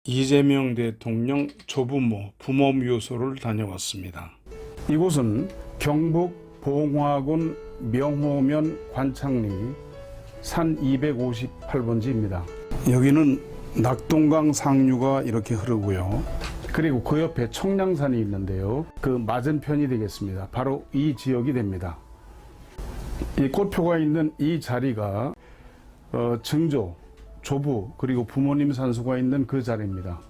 이재명 대통령 조부모 부모 묘소를 다녀왔습니다. 이곳은 경북 봉화군 명호면 관창리 산 258번지입니다. 여기는 낙동강 상류가 이렇게 흐르고요. 그리고 그 옆에 청량산이 있는데요. 그 맞은편이 되겠습니다. 바로 이 지역이 됩니다. 이 꽃표가 있는 이 자리가 증조, 조부 그리고 부모님 산소가 있는 그 자리입니다.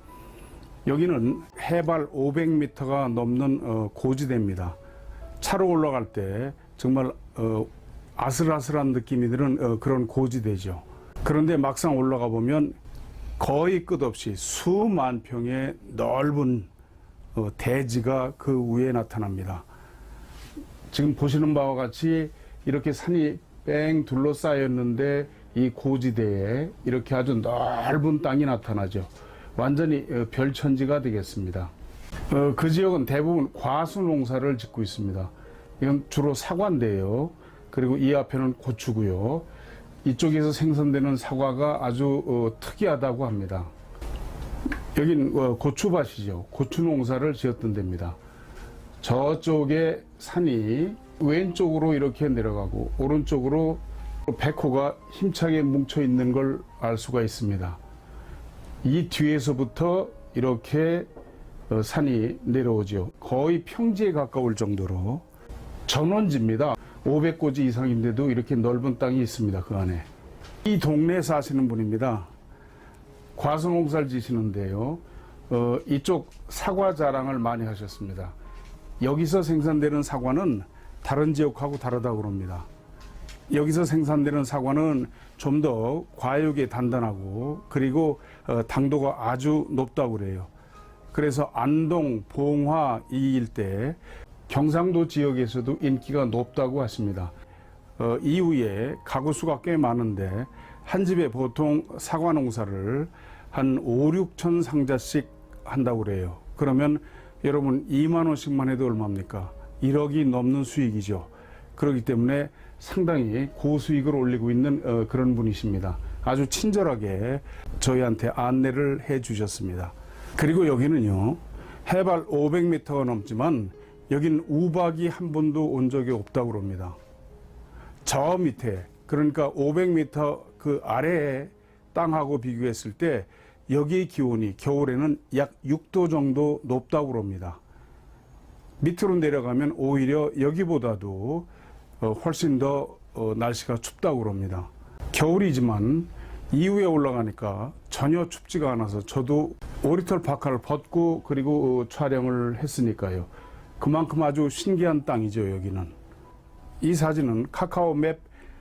여기는 해발 500m가 넘는 고지대입니다. 차로 올라갈 때 정말 아슬아슬한 느낌이 드는 그런 고지대죠. 그런데 막상 올라가 보면 거의 끝없이 수만 평의 넓은 대지가 그 위에 나타납니다. 지금 보시는 바와 같이 이렇게 산이 뺑 둘러싸였는데 이 고지대에 이렇게 아주 넓은 땅이 나타나죠. 완전히 별천지가 되겠습니다. 그 지역은 대부분 과수 농사를 짓고 있습니다. 이건 주로 사과인데요. 그리고 이 앞에는 고추고요. 이쪽에서 생산되는 사과가 아주 특이하다고 합니다. 여긴 고추밭이죠. 고추 농사를 지었던 데입니다. 저쪽에 산이 왼쪽으로 이렇게 내려가고 오른쪽으로 백호가 힘차게 뭉쳐 있는 걸 알 수가 있습니다. 이 뒤에서부터 이렇게 산이 내려오죠. 거의 평지에 가까울 정도로 전원지입니다. 500고지 이상인데도 이렇게 넓은 땅이 있습니다. 그 안에. 이 동네에 사시는 분입니다. 과수농사를 지시는데요. 이쪽 사과 자랑을 많이 하셨습니다. 여기서 생산되는 사과는 다른 지역하고 다르다고 그럽니다. 여기서 생산되는 사과는 좀 더 과육이 단단하고 그리고 당도가 아주 높다고 그래요. 그래서 안동, 봉화 이 일대 경상도 지역에서도 인기가 높다고 하십니다. 이후에 가구 수가 꽤 많은데 한 집에 보통 사과 농사를 한 5, 6천 상자씩 한다고 그래요. 그러면 여러분 2만 원씩만 해도 얼마입니까? 1억이 넘는 수익이죠. 그렇기 때문에 상당히 고수익을 올리고 있는 그런 분이십니다. 아주 친절하게 저희한테 안내를 해 주셨습니다. 그리고 여기는요, 해발 500m가 넘지만 여긴 우박이 한 번도 온 적이 없다고 합니다. 저 밑에, 그러니까 500m 그 아래에 땅하고 비교했을 때 여기 기온이 겨울에는 약 6도 정도 높다고 합니다. 밑으로 내려가면 오히려 여기보다도 훨씬 더 날씨가 춥다고 합니다. 겨울이지만 이후에 올라가니까 전혀 춥지가 않아서 저도 오리털 파카를 벗고 그리고 촬영을 했으니까요. 그만큼 아주 신기한 땅이죠. 여기는. 이 사진은 카카오맵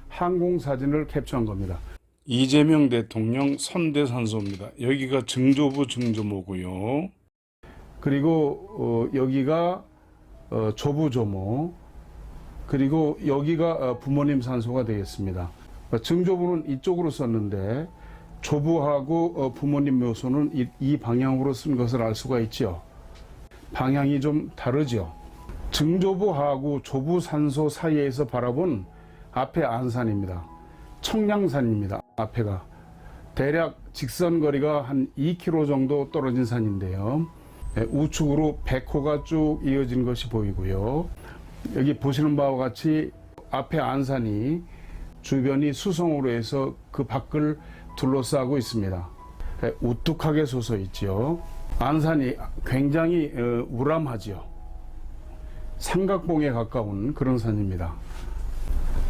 항공사진을 캡처한 겁니다. 이재명 대통령 선대산소입니다. 여기가 증조부 증조모고요. 그리고 여기가 조부조모, 그리고 여기가 부모님 산소가 되겠습니다. 증조부는 이쪽으로 썼는데 조부하고 부모님 묘소는 이 방향으로 쓴 것을 알 수가 있죠. 방향이 좀 다르죠. 증조부하고 조부 산소 사이에서 바라본 앞에 안산입니다. 청량산입니다. 앞에가 대략 직선 거리가 한 2km 정도 떨어진 산인데요. 우측으로 백호가 쭉 이어진 것이 보이고요. 여기 보시는 바와 같이 앞에 안산이 주변이 수성으로 해서 그 밖을 둘러싸고 있습니다. 우뚝하게 솟아 있죠. 안산이 굉장히 우람하죠. 삼각봉에 가까운 그런 산입니다.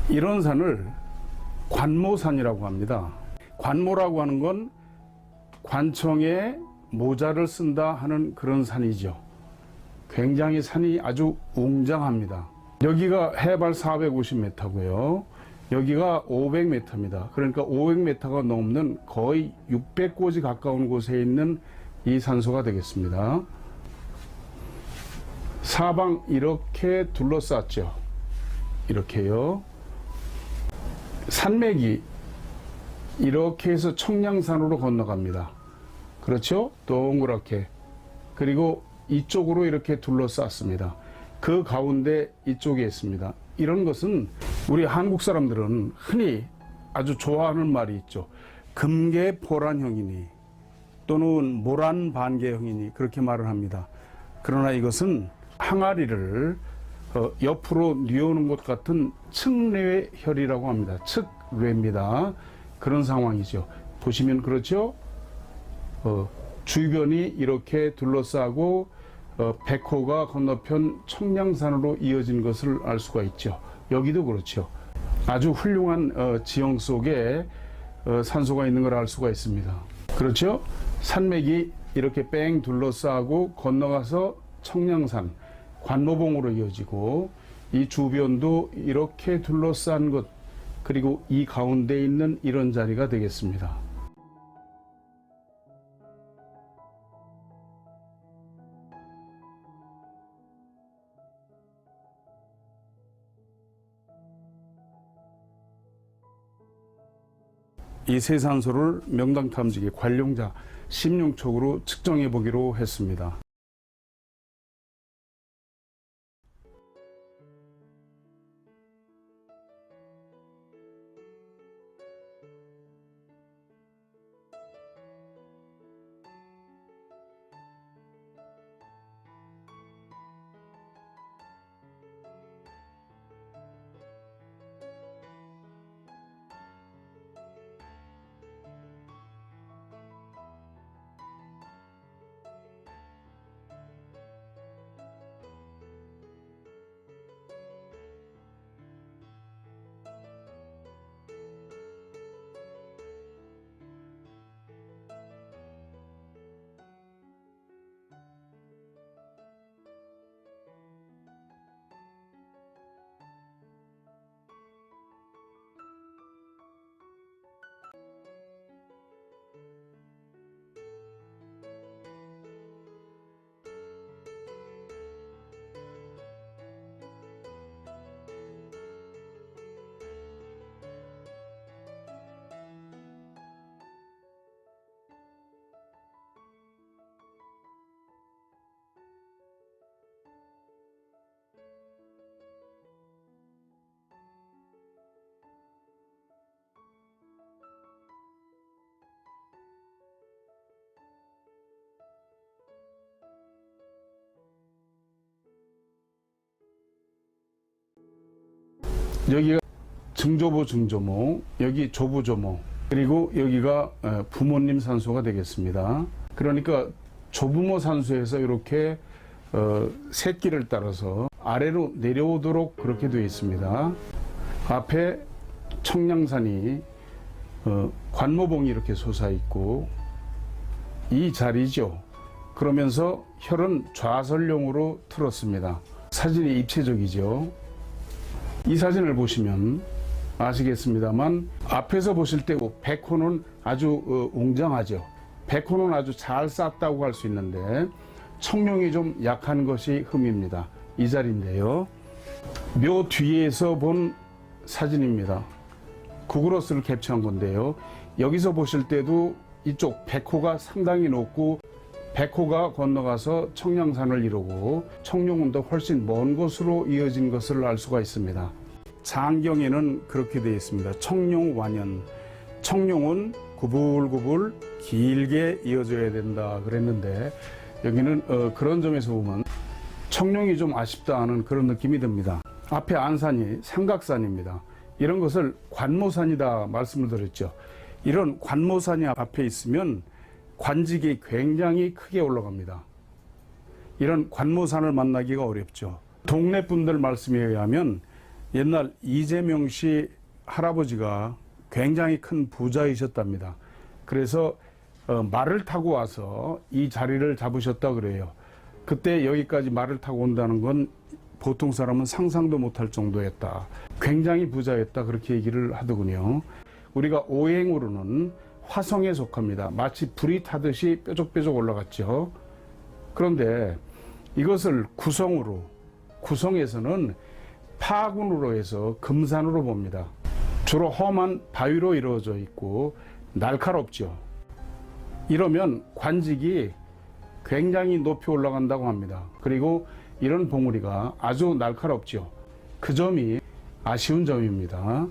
이런 산을 관모산이라고 합니다. 관모라고 하는 건 관청에 모자를 쓴다 하는 그런 산이죠. 굉장히 산이 아주 웅장합니다. 여기가 해발 450m고요. 여기가 500m입니다. 그러니까 500m가 넘는 거의 600고지 가까운 곳에 있는 이 산소가 되겠습니다. 사방 이렇게 둘러쌌죠. 이렇게요. 산맥이 이렇게 해서 청량산으로 건너갑니다. 그렇죠? 동그랗게. 그리고 이쪽으로 이렇게 둘러쌌습니다. 그 가운데 이쪽에 있습니다. 이런 것은 우리 한국 사람들은 흔히 아주 좋아하는 말이 있죠. 금계포란형이니 또는 모란 반개형이니 그렇게 말을 합니다. 그러나 이것은 항아리를 옆으로 뉘어오는 것 같은 측뇌혈이라고 합니다. 측뇌입니다. 그런 상황이죠. 보시면 그렇죠. 주변이 이렇게 둘러싸고 백호가 건너편 청량산으로 이어진 것을 알 수가 있죠. 여기도 그렇죠. 아주 훌륭한 지형 속에 산소가 있는 걸 알 수가 있습니다. 그렇죠. 산맥이 이렇게 뺑 둘러싸고 건너가서 청량산 관모봉으로 이어지고 이 주변도 이렇게 둘러싼 것, 그리고 이 가운데 있는 이런 자리가 되겠습니다. 이 세 산소를 명당 탐지기 관룡자 심융촉으로 측정해 보기로 했습니다. 여기가 증조부 증조모, 여기 조부조모, 그리고 여기가 부모님 산소가 되겠습니다. 그러니까 조부모 산소에서 이렇게 새끼를 따라서 아래로 내려오도록 그렇게 되어 있습니다. 앞에 청량산이 관모봉이 이렇게 솟아 있고 이 자리죠. 그러면서 혈은 좌설용으로 틀었습니다. 사진이 입체적이죠. 이 사진을 보시면 아시겠습니다만 앞에서 보실 때 백호는 아주 웅장하죠. 백호는 아주 잘 쌌다고 할 수 있는데 청룡이 좀 약한 것이 흠입니다. 이 자리인데요. 묘 뒤에서 본 사진입니다. 구글어스를 캡처한 건데요. 여기서 보실 때도 이쪽 백호가 상당히 높고 백호가 건너가서 청량산을 이루고 청룡은 더 훨씬 먼 곳으로 이어진 것을 알 수가 있습니다. 장경에는 그렇게 되어 있습니다. 청룡완연. 청룡은 구불구불 길게 이어져야 된다 그랬는데 여기는 그런 점에서 보면 청룡이 좀 아쉽다 하는 그런 느낌이 듭니다. 앞에 안산이 삼각산입니다. 이런 것을 관모산이다 말씀을 드렸죠. 이런 관모산이 앞에 있으면 관직이 굉장히 크게 올라갑니다. 이런 관모산을 만나기가 어렵죠. 동네 분들 말씀에 의하면 옛날 이재명 씨 할아버지가 굉장히 큰 부자이셨답니다. 그래서 말을 타고 와서 이 자리를 잡으셨다 그래요. 그때 여기까지 말을 타고 온다는 건 보통 사람은 상상도 못할 정도였다. 굉장히 부자였다 그렇게 얘기를 하더군요. 우리가 오행으로는 화성에 속합니다. 마치 불이 타듯이 뾰족뾰족 올라갔죠. 그런데 이것을 구성에서는 파군으로 해서 금산으로 봅니다. 주로 험한 바위로 이루어져 있고 날카롭죠. 이러면 관직이 굉장히 높이 올라간다고 합니다. 그리고 이런 봉우리가 아주 날카롭죠. 그 점이 아쉬운 점입니다.